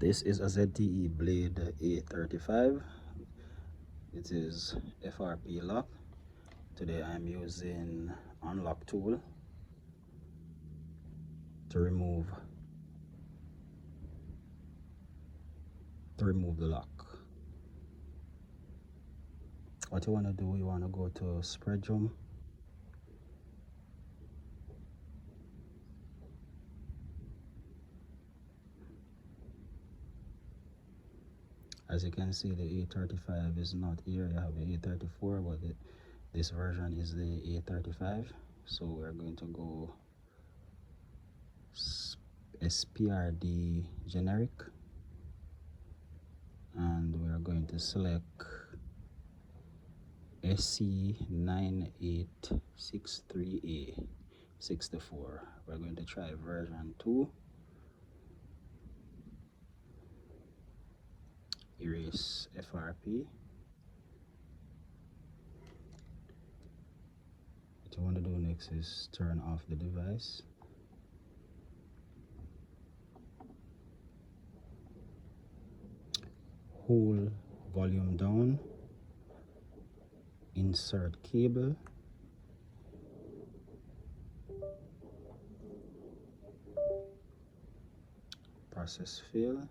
This is a ZTE Blade A35. It is FRP lock. Today I'm using UnlockTool to remove the lock. What you want to do, you want to go to Spreadtrum. As you can see, the A35 is not here. You have the A34, but this version is the A35. So we're going to go SPRD Generic, and we're going to select SC9863A64. We're going to try version 2. Erase FRP. What you want to do next is turn off the device. Hold volume down. Insert cable. Process fail.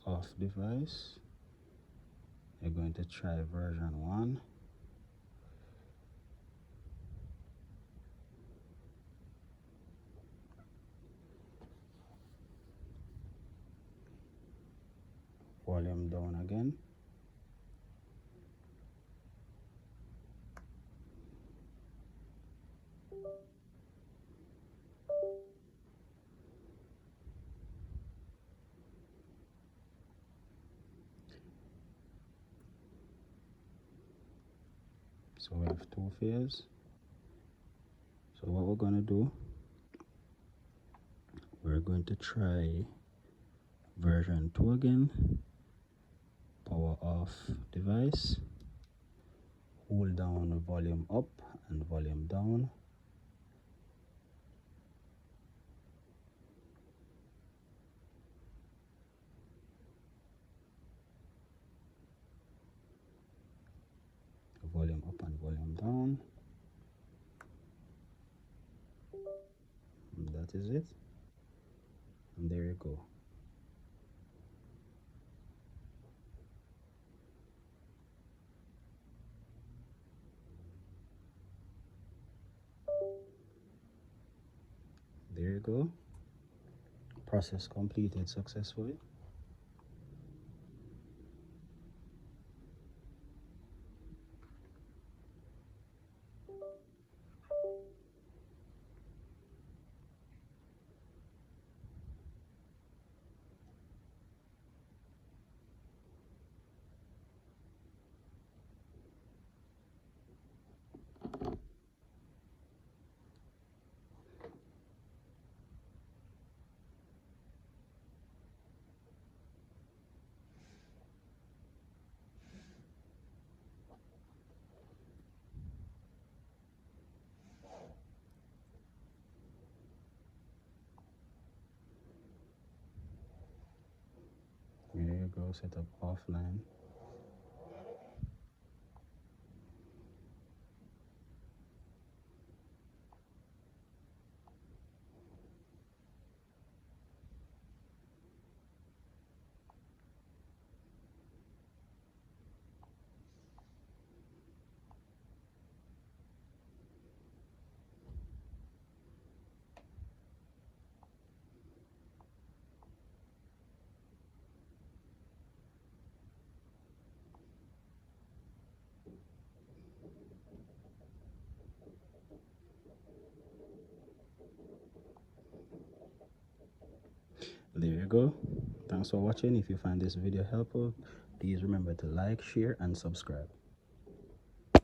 Off device. You're going to try version 1. Volume down again. So we have 2 fails. So what we're going to do, we're going to try version 2 again. Power off device. Hold down volume up and volume down. Volume up and volume down. And that is it. And there you go. There you go. Process completed successfully. There you go, set up offline. There you go. Thanks for watching. If you find this video helpful, please remember to like, share, and subscribe.